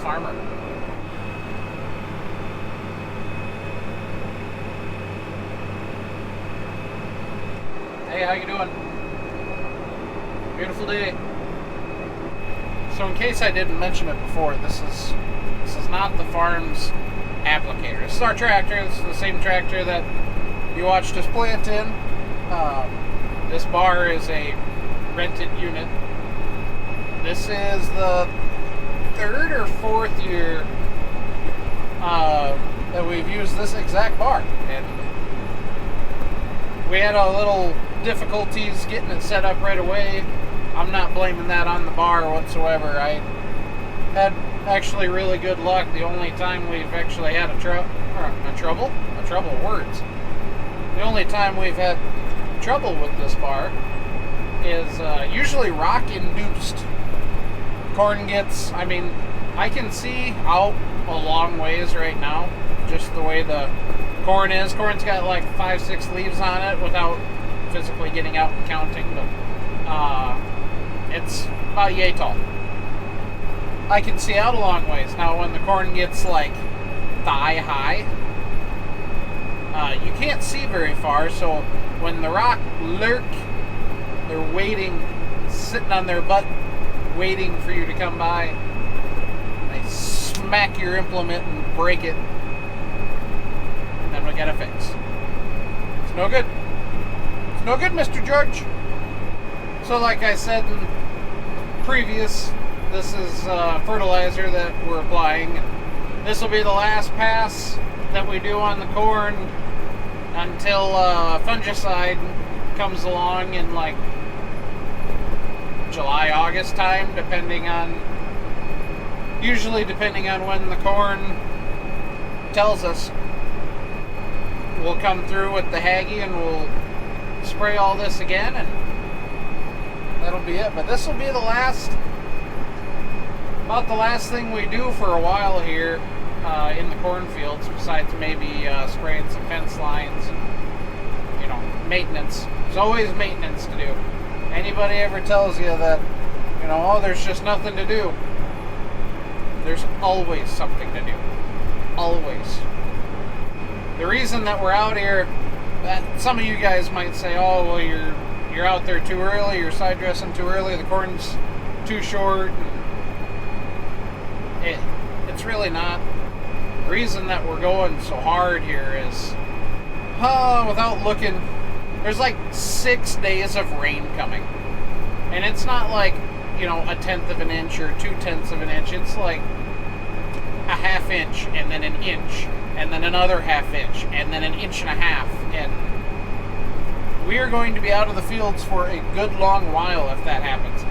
farmer. Hey, how you doing? Beautiful day. So in case I didn't mention it before, this is not the farm's applicator. This is our tractor. This is the same tractor that you watched us plant in. This bar is a rented unit. This is the third or fourth year that we've used this exact bar, and we had a little difficulties getting it set up right away. I'm not blaming that on the bar whatsoever. I had actually really good luck. The only time we've actually had trouble words. The only time we've had trouble with this bar is usually rock induced. Corn gets, I can see out a long ways right now, just the way the corn is. Corn's got like 5-6 leaves on it without physically getting out and counting, but it's about yay tall. I can see out a long ways. Now when the corn gets like thigh high, you can't see very far, so when the rock lurk, they're waiting, sitting on their butt, waiting for you to come by. They smack your implement and break it, and then we gotta fix. It's no good. It's no good, Mr. George. So like I said in previous, this is fertilizer that we're applying. This will be the last pass that we do on the corn until fungicide comes along in like July, August time, usually depending on when the corn tells us. We'll come through with the Haggy and we'll spray all this again, and that'll be it. But this will be about the last thing we do for a while here in the cornfields, besides maybe spraying some fence lines and, maintenance. There's always maintenance to do. Anybody ever tells you that, there's just nothing to do, there's always something to do. Always. The reason that we're out here, that some of you guys might say, oh, well, you're out there too early, you're side dressing too early, the corn's too short. It's really not. The reason that we're going so hard here is, without looking, there's like 6 days of rain coming. And it's not like, a 1/10 of an inch or 2/10 of an inch. It's like a 1/2 inch, and then an inch, and then another 1/2 inch, and then an 1.5 inches. And we are going to be out of the fields for a good long while if that happens.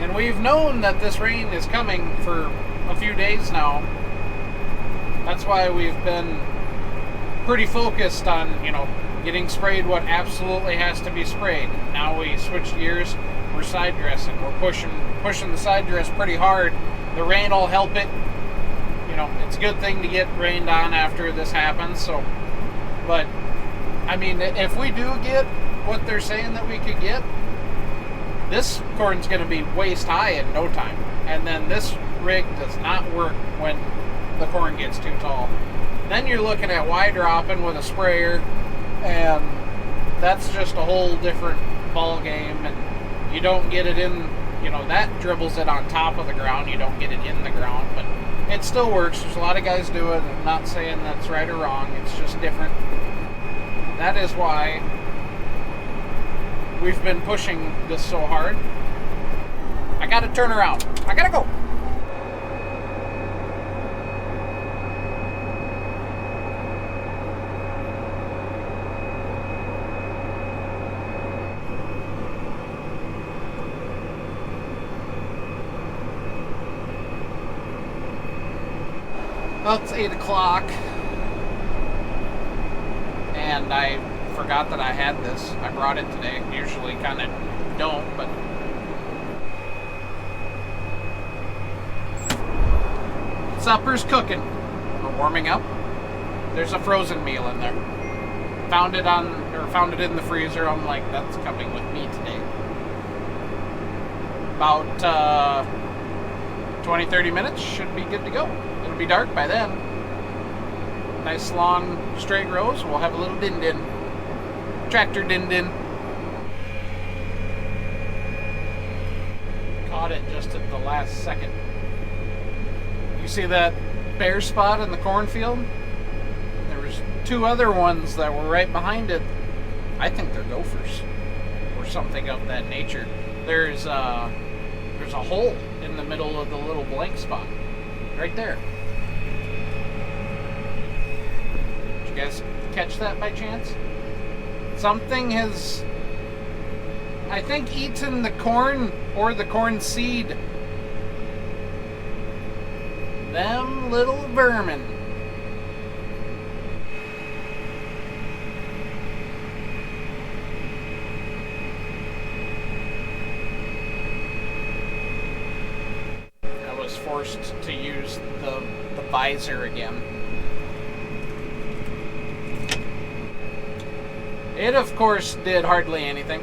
And we've known that this rain is coming for a few days now. That's why we've been pretty focused on, getting sprayed what absolutely has to be sprayed. Now we switch gears, we're side dressing. We're pushing the side dress pretty hard. The rain will help it. It's a good thing to get rained on after this happens. So, but if we do get what they're saying that we could get, this corn's going to be waist high in no time. And then this rig does not work when the corn gets too tall. Then you're looking at Y dropping with a sprayer, and that's just a whole different ball game. And you don't get it in, that dribbles it on top of the ground. You don't get it in the ground, but it still works. There's a lot of guys do it. I'm not saying that's right or wrong. It's just different. That is why we've been pushing this so hard. I gotta turn around. I gotta go. Well, it's 8 o'clock, and I forgot that I had this. I brought it today. Usually kind of don't, but supper's cooking. We're warming up. There's a frozen meal in there. Found it in the freezer. I'm like, that's coming with me today. About 20-30 minutes, should be good to go. It'll be dark by then. Nice long straight rows. We'll have a little din-din. Tractor din-din. Caught it just at the last second. You see that bare spot in the cornfield? There was 2 other ones that were right behind it. I think they're gophers or something of that nature. There's a hole in the middle of the little blank spot. Right there. Did you guys catch that by chance? Something has, I think, eaten the corn or the corn seed. Them little vermin. I was forced to use the visor again. It, of course, did hardly anything.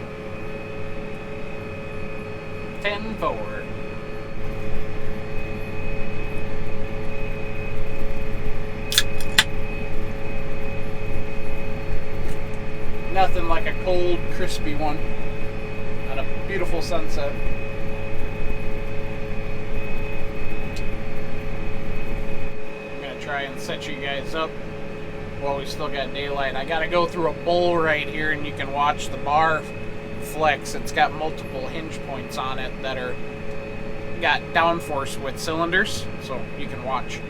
10-4. Nothing like a cold, crispy one on a beautiful sunset. I'm going to try and set you guys up while we still got daylight. I got to go through a bowl right here, and you can watch the bar flex. It's got multiple hinge points on it that are got downforce with cylinders, so you can watch.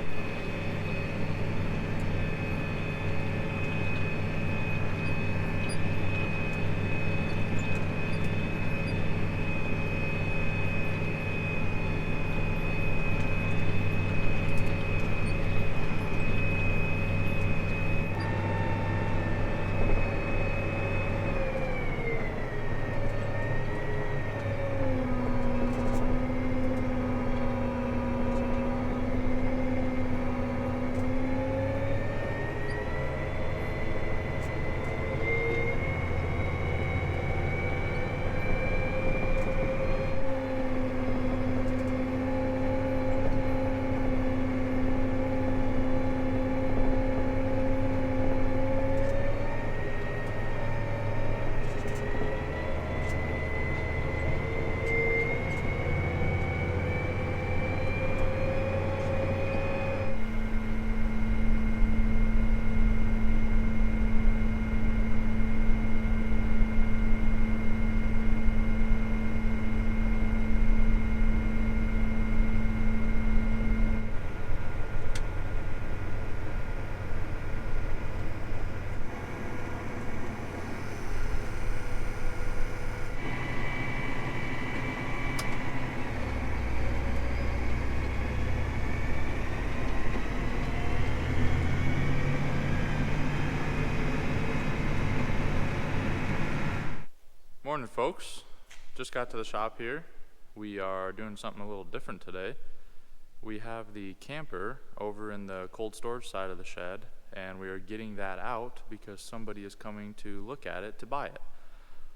Morning, folks. Just got to the shop here. We are doing something a little different today. We have the camper over in the cold storage side of the shed, and we are getting that out because somebody is coming to look at it to buy it.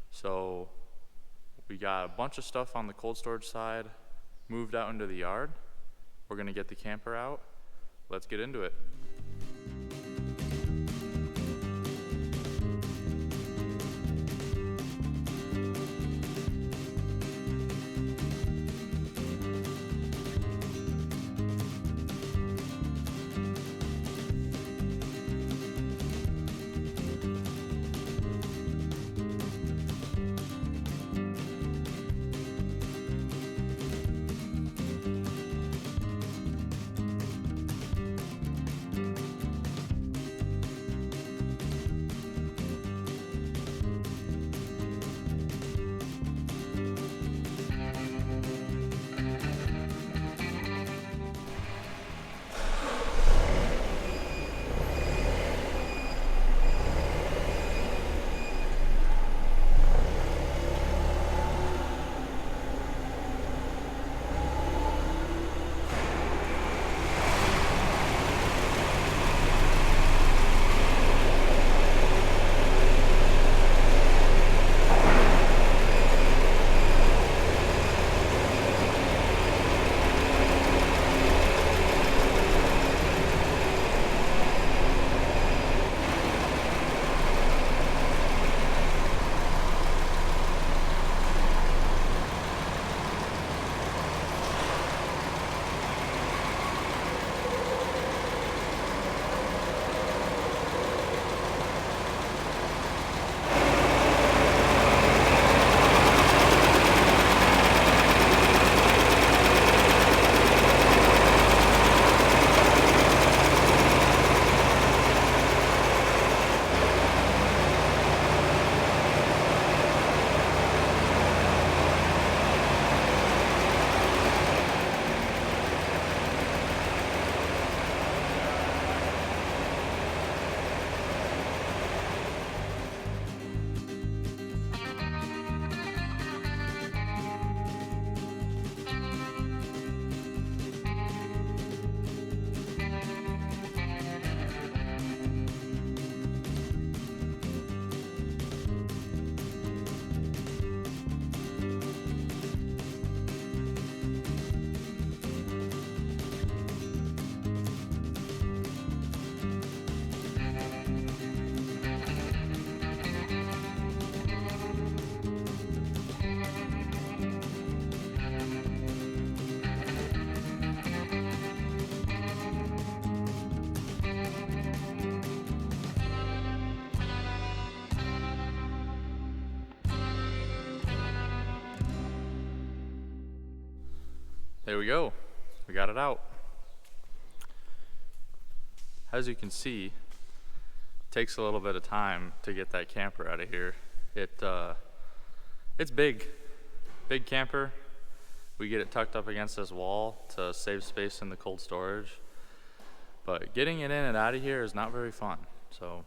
So we got a bunch of stuff on the cold storage side moved out into the yard. We're going to get the camper out. Let's get into it. There we go. We got it out. As you can see, it takes a little bit of time to get that camper out of here. It's big camper. We get it tucked up against this wall to save space in the cold storage. But getting it in and out of here is not very fun. So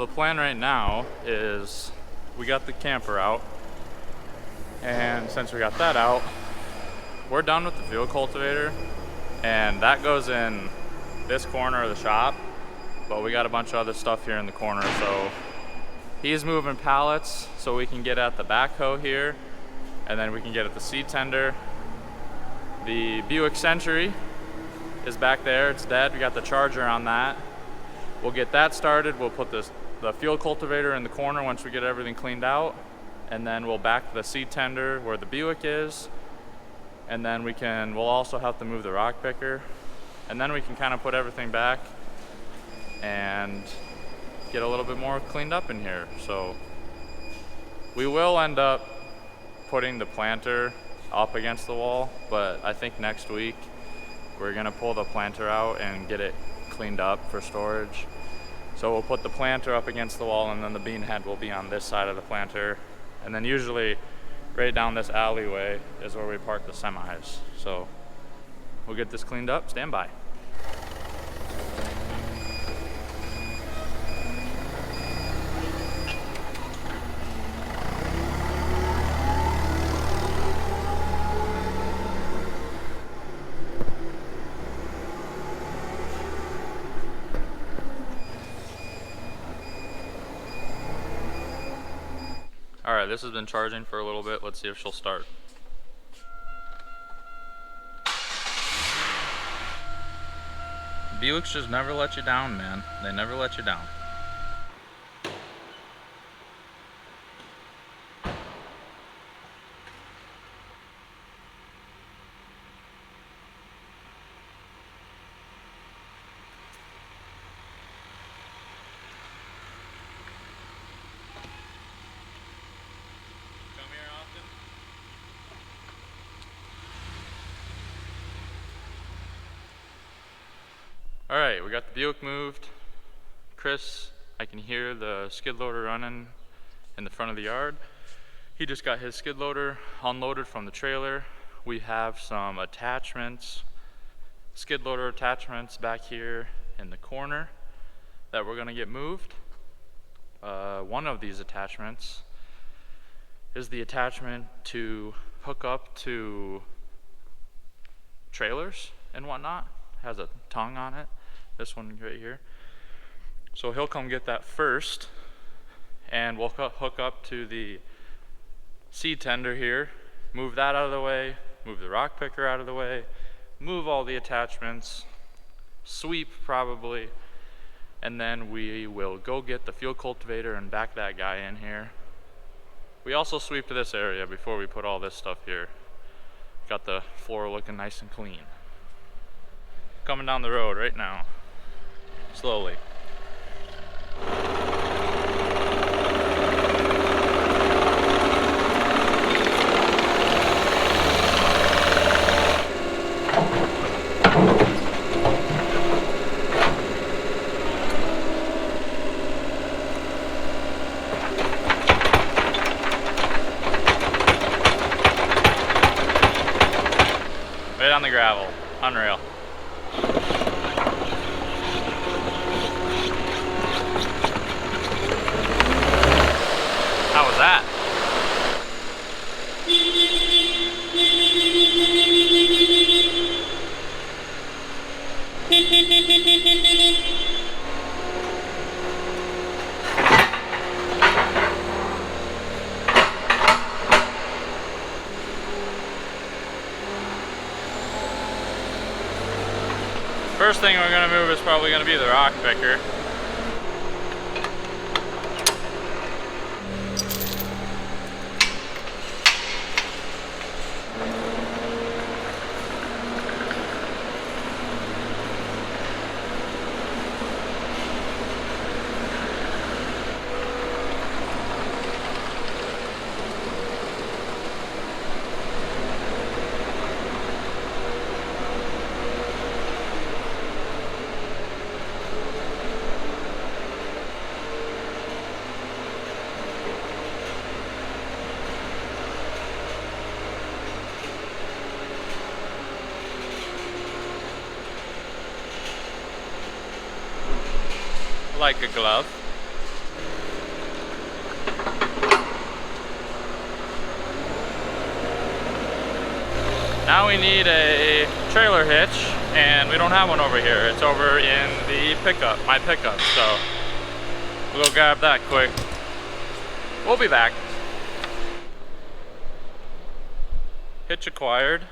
the plan right now is we got the camper out, and since we got that out, we're done with the fuel cultivator, and that goes in this corner of the shop, but we got a bunch of other stuff here in the corner. So he's moving pallets so we can get at the backhoe here, and then we can get at the seed tender. The Buick Century is back there, it's dead. We got the charger on that. We'll get that started. We'll put the fuel cultivator in the corner once we get everything cleaned out, and then we'll back the seed tender where the Buick is, and then we'll also have to move the rock picker, and then we can kind of put everything back and get a little bit more cleaned up in here. So we will end up putting the planter up against the wall, but I think next week we're gonna pull the planter out and get it cleaned up for storage. So we'll put the planter up against the wall, and then the bean head will be on this side of the planter. And then usually right down this alleyway is where we park the semis. So we'll get this cleaned up, stand by. All right, this has been charging for a little bit. Let's see if she'll start. Buicks just never let you down, man. They never let you down. All right, we got the Buick moved. Chris, I can hear the skid loader running in the front of the yard. He just got his skid loader unloaded from the trailer. We have some attachments, skid loader attachments back here in the corner that we're gonna get moved. One of these attachments is the attachment to hook up to trailers and whatnot. It has a tongue on it. This one right here. So he'll come get that first, and we'll hook up to the seed tender here, move that out of the way, move the rock picker out of the way, move all the attachments, sweep probably, and then we will go get the fuel cultivator and back that guy in here. We also sweep to this area before we put all this stuff here. Got the floor looking nice and clean. Coming down the road right now, slowly. Right on the gravel, unreal. How was that? First thing we're going to move is probably going to be the rock picker. like a glove. Now we need a trailer hitch, and we don't have one over here. It's over in the pickup, my pickup, so we'll go grab that quick. We'll be back. Hitch acquired.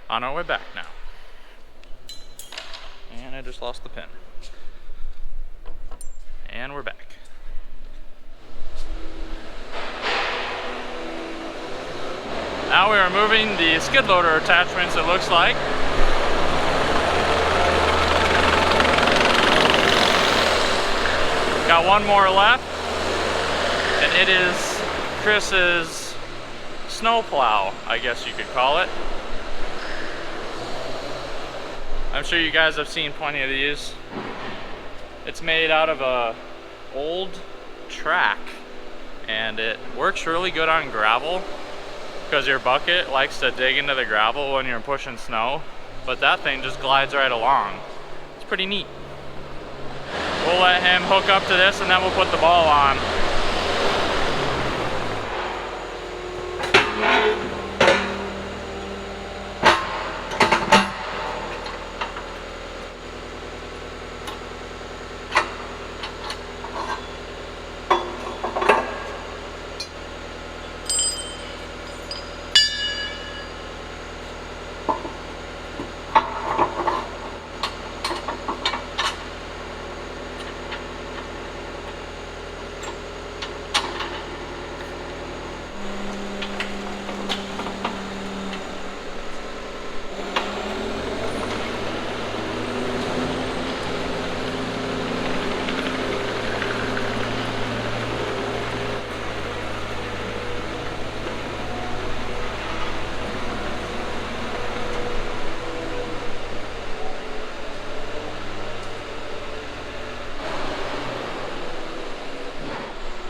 On our way back now. And I just lost the pin. And we're back. Now we are moving the skid loader attachments, it looks like. Got one more left, and it is Chris's snowplow, I guess you could call it. I'm sure you guys have seen plenty of these. It's made out of a old track, and it works really good on gravel because your bucket likes to dig into the gravel when you're pushing snow, but that thing just glides right along. It's pretty neat. We'll let him hook up to this and then we'll put the ball on.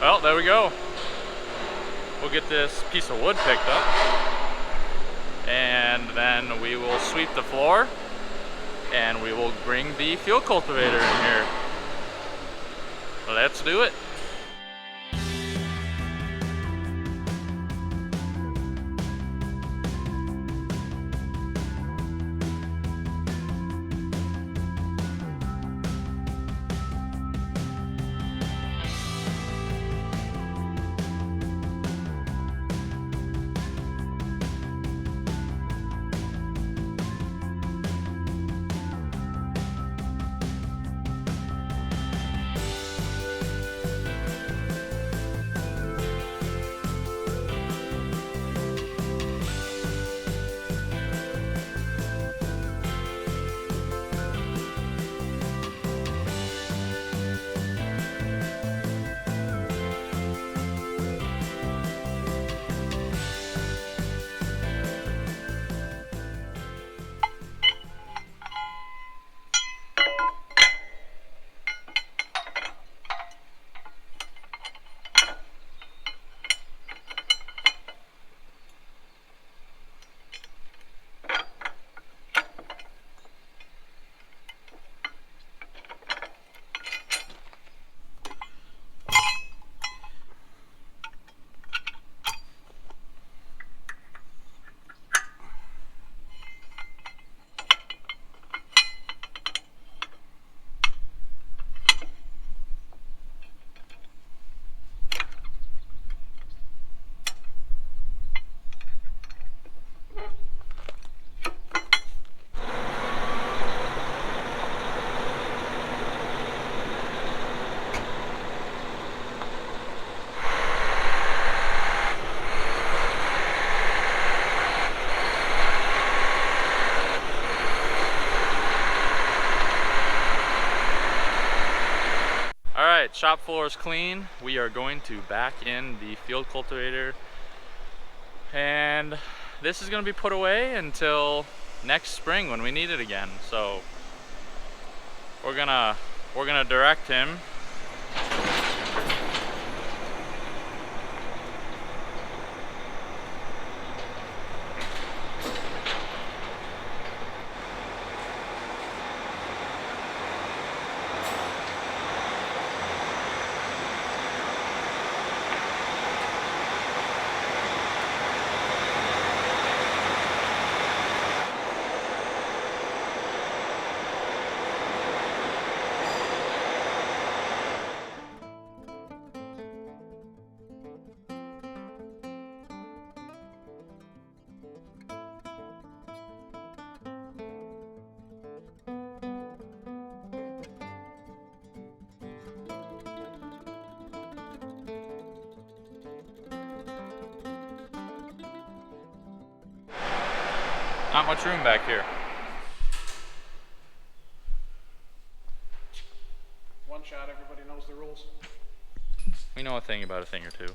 Well, there we go. We'll get this piece of wood picked up, and then we will sweep the floor, and we will bring the field cultivator in here. Let's do it. Alright, shop floor is clean. We are going to back in the field cultivator, and this is going to be put away until next spring when we need it again. So we're gonna direct him. Not much room back here. One shot, everybody knows the rules. We know a thing about a thing or two.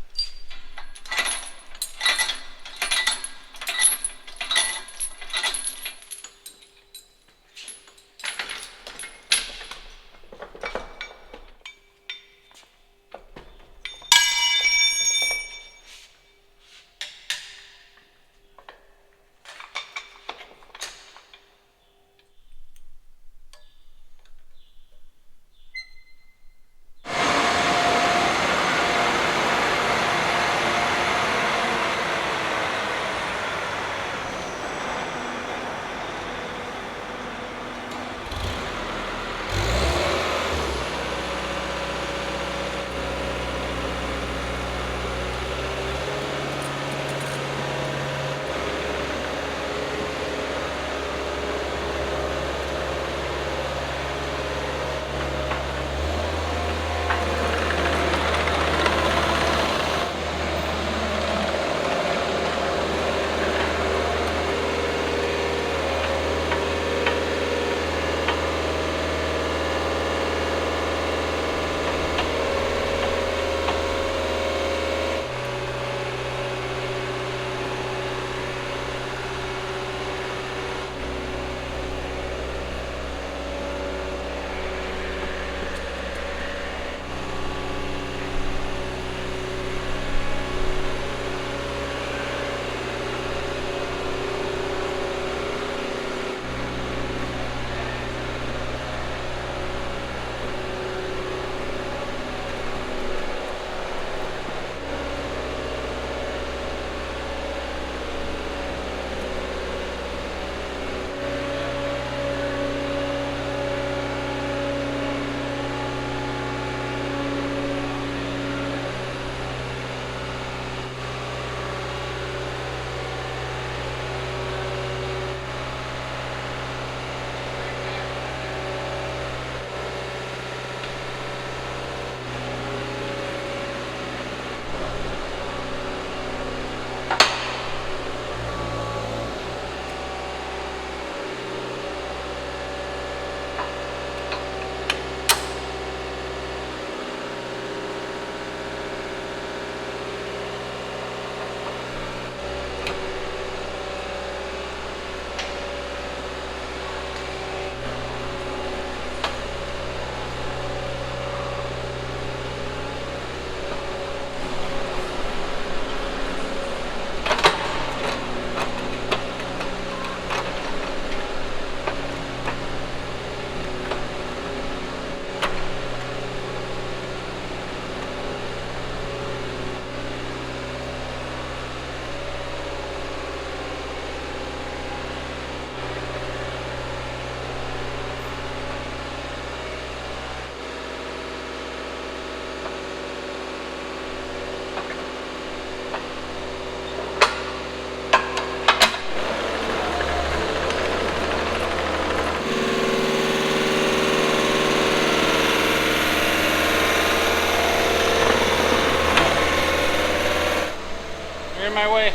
My way.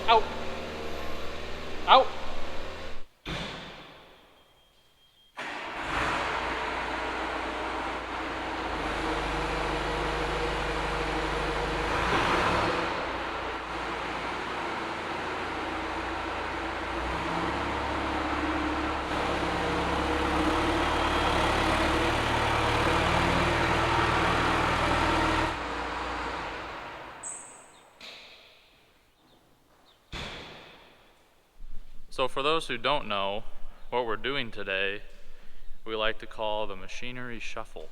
Out. Out. So for those who don't know, what we're doing today, we like to call the machinery shuffle,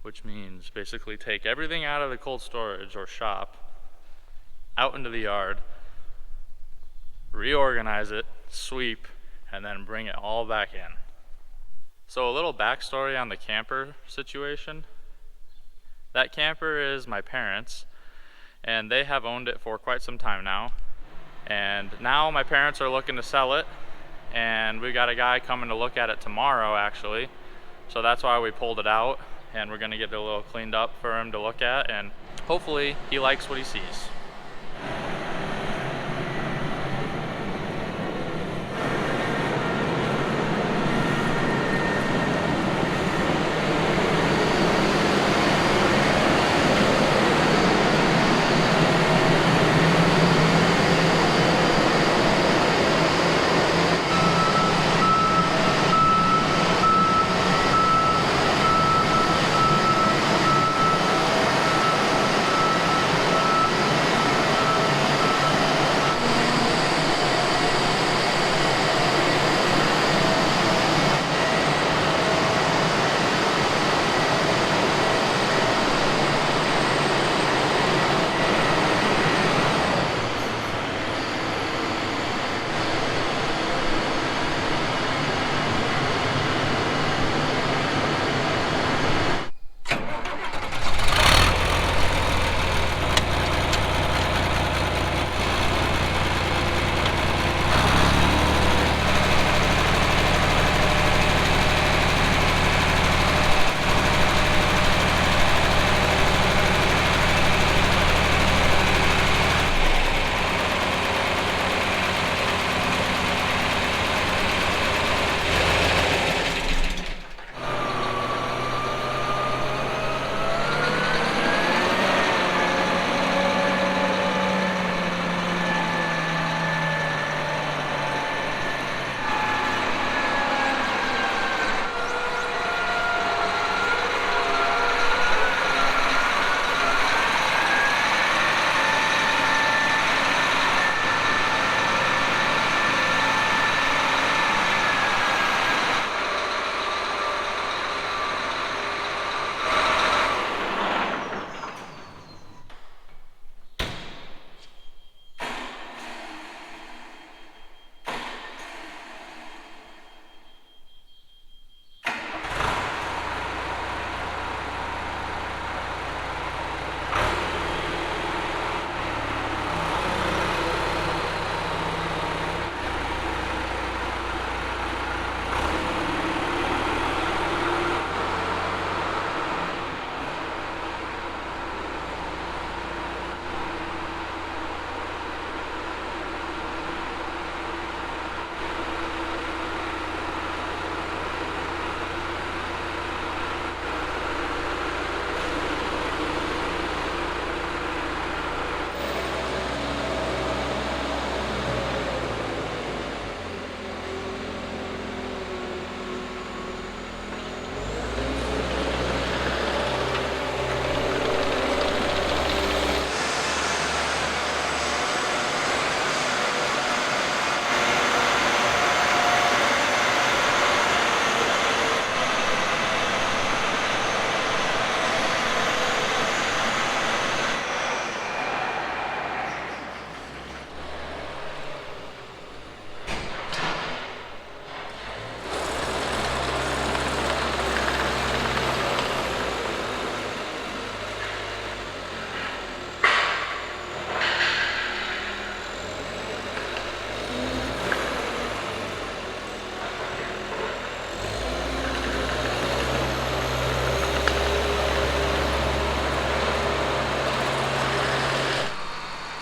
which means basically take everything out of the cold storage or shop out into the yard, reorganize it, sweep, and then bring it all back in. So a little backstory on the camper situation. That camper is my parents', and they have owned it for quite some time now. And now my parents are looking to sell it, and we got a guy coming to look at it tomorrow actually. So that's why we pulled it out, and we're gonna get it a little cleaned up for him to look at, and hopefully he likes what he sees.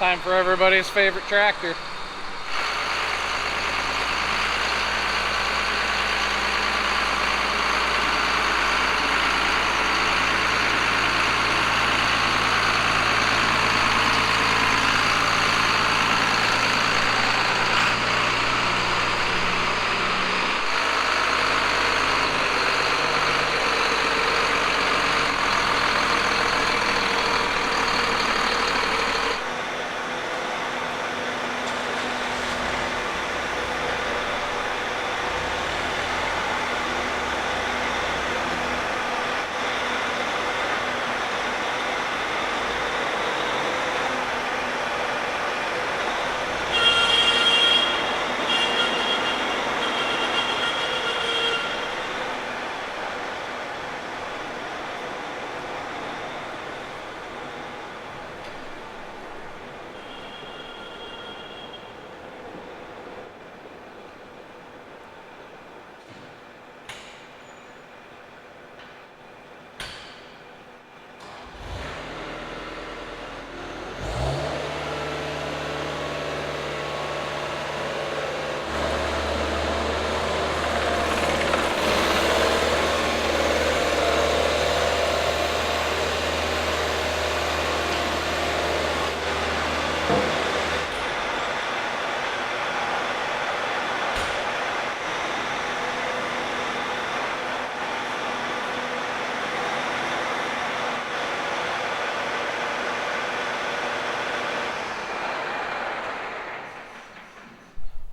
Time for everybody's favorite tractor.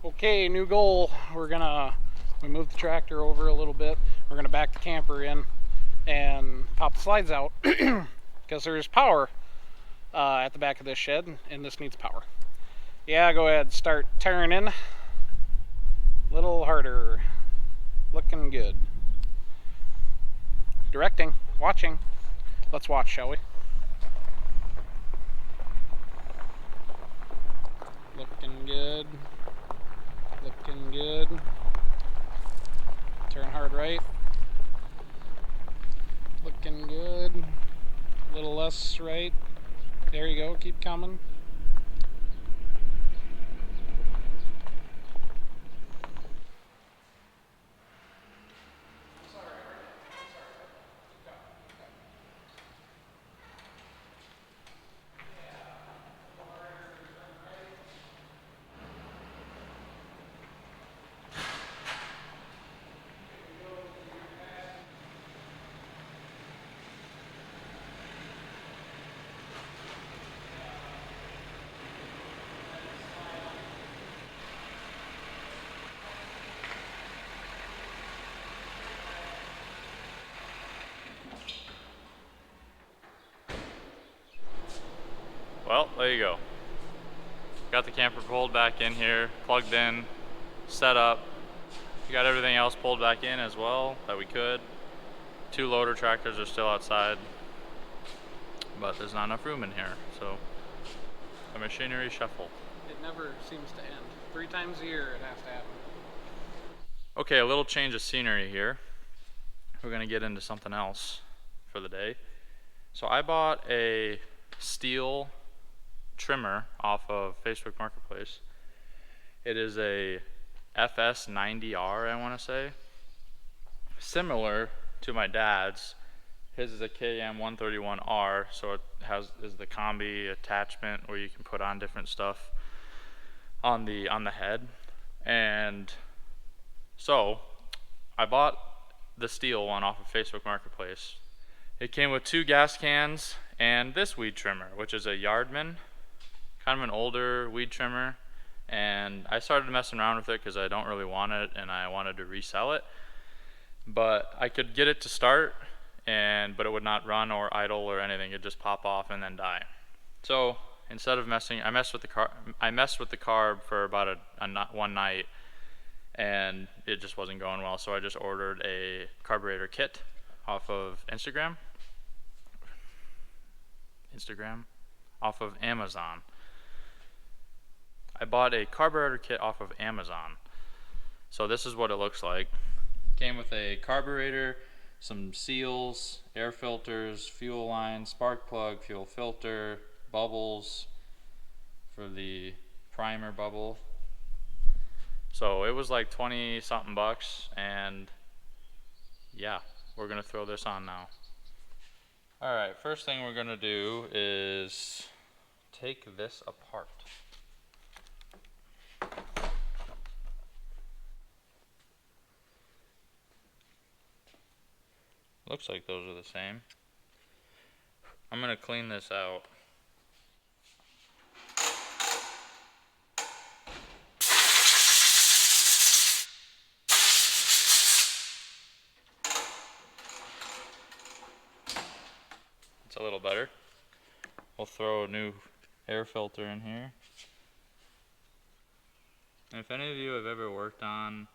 Okay, new goal. We moved the tractor over a little bit. We're gonna back the camper in and pop the slides out because there's power at the back of this shed, and this needs power. Yeah, go ahead, start turning. A little harder. Looking good. Directing, watching. Let's watch, shall we? Looking good. Looking good. Turn hard right. Looking good. A little less right. There you go, keep coming. Well, there you go. Got the camper pulled back in here, plugged in, set up. We got everything else pulled back in as well that we could. 2 loader tractors are still outside, but there's not enough room in here, so a machinery shuffle. It never seems to end. 3 times a year it has to happen. Okay, a little change of scenery here. We're gonna get into something else for the day. So I bought a steel trimmer off of Facebook Marketplace. It is a FS90R, I want to say, similar to my dad's. His is a KM131R, so it is the combi attachment where you can put on different stuff on the head. And so I bought the steel one off of Facebook Marketplace. It came with 2 gas cans and this weed trimmer, which is a Yardman, kind of an older weed trimmer. And I started messing around with it because I don't really want it and I wanted to resell it. But I could get it to start, but it would not run or idle or anything. It'd just pop off and then die. So instead of I messed with the carb for about one night, and it just wasn't going well. So I just ordered a carburetor kit off of off of Amazon. I bought a carburetor kit off of Amazon. So this is what it looks like. Came with a carburetor, some seals, air filters, fuel line, spark plug, fuel filter, bubbles, for the primer bubble. So it was like 20 something bucks, and yeah, we're gonna throw this on now. Alright, first thing we're gonna do is take this apart. Looks like those are the same. I'm gonna clean this out. It's a little better. We'll throw a new air filter in here. And if any of you have ever worked on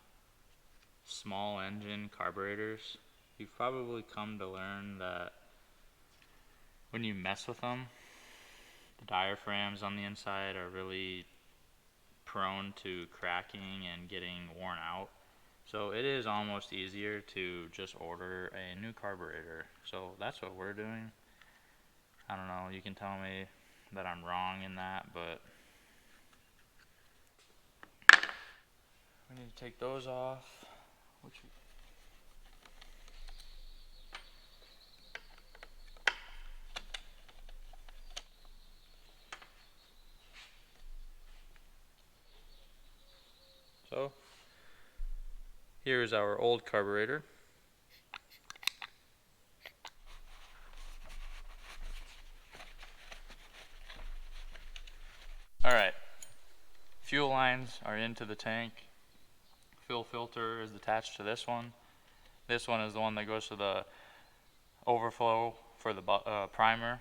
small engine carburetors, you've probably come to learn that when you mess with them, the diaphragms on the inside are really prone to cracking and getting worn out. So it is almost easier to just order a new carburetor. So that's what we're doing. I don't know, you can tell me that I'm wrong in that, but we need to take those off. So here is our old carburetor. Alright, fuel lines are into the tank. Fuel filter is attached to this one. This one is the one that goes to the overflow for the primer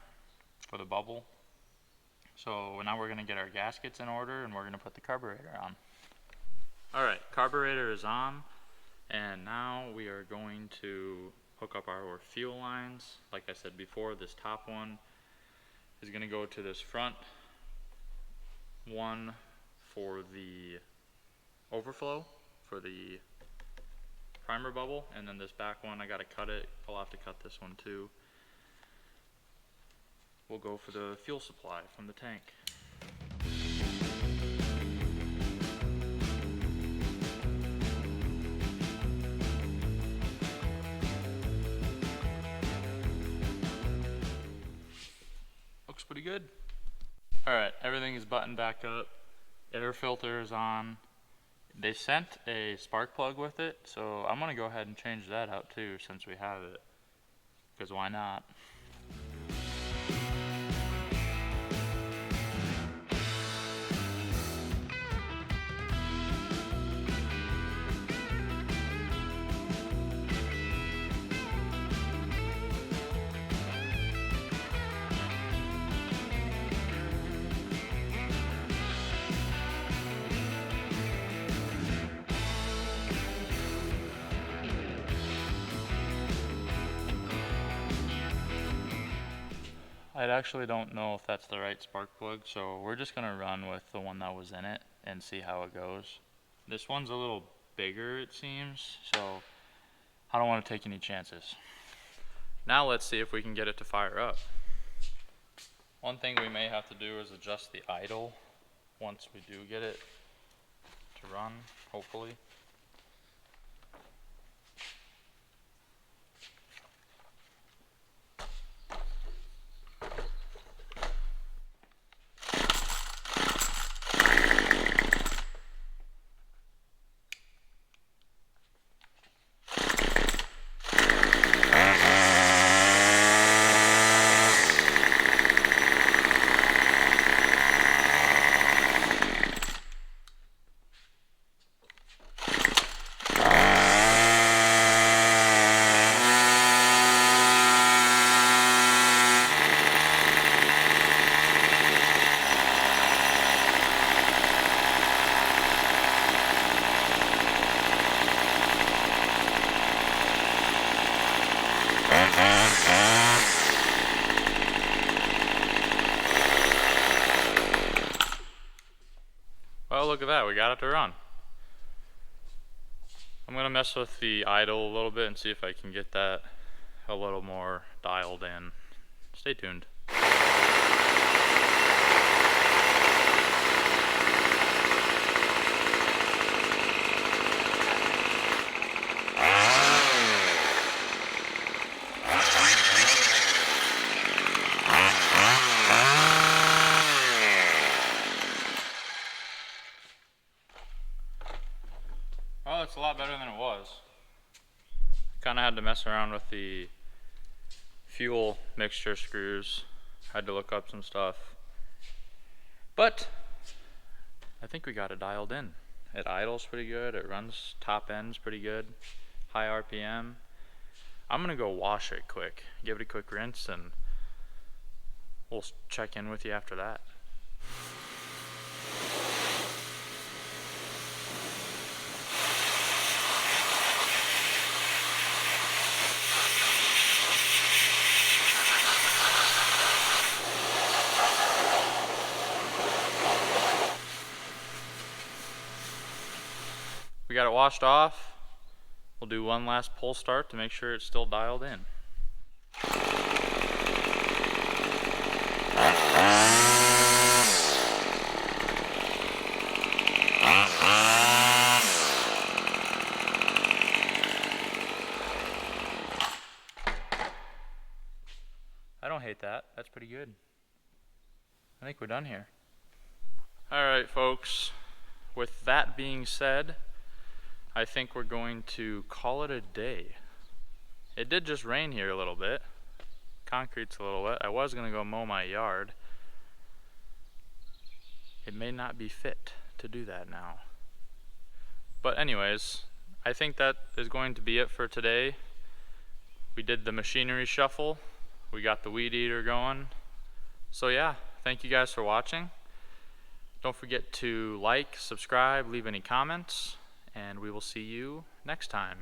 for the bubble. So now we're going to get our gaskets in order and we're going to put the carburetor on. Alright, carburetor is on, and now we are going to hook up our fuel lines. Like I said before, this top one is going to go to this front one for the overflow for the primer bubble, and then this back one I gotta cut it. I'll have to cut this one too. We'll go for the fuel supply from the tank. Looks pretty good. Alright, everything is buttoned back up. Air filter is on. They sent a spark plug with it, so I'm gonna go ahead and change that out too since we have it. Because why not? I actually don't know if that's the right spark plug, so we're just gonna run with the one that was in it and see how it goes. This one's a little bigger, it seems, so I don't want to take any chances. Now let's see if we can get it to fire up. One thing we may have to do is adjust the idle once we do get it to run, hopefully. Well, look at that, we got it to run. I'm gonna mess with the idle a little bit and see if I can get that a little more dialed in. Stay tuned. Well, it's a lot better than it was. Kind of had to mess around with the fuel mixture screws. Had to look up some stuff. But I think we got it dialed in. It idles pretty good. It runs top ends pretty good. High RPM. I'm gonna go wash it quick. Give it a quick rinse and we'll check in with you after that. We got it washed off. We'll do one last pull start to make sure it's still dialed in. I don't hate that. That's pretty good. I think we're done here. Alright folks, with that being said, I think we're going to call it a day. It did just rain here a little bit. Concrete's a little wet. I was going to go mow my yard. It may not be fit to do that now. But anyways, I think that is going to be it for today. We did the machinery shuffle. We got the weed eater going. So yeah, thank you guys for watching. Don't forget to like, subscribe, leave any comments, and we will see you next time.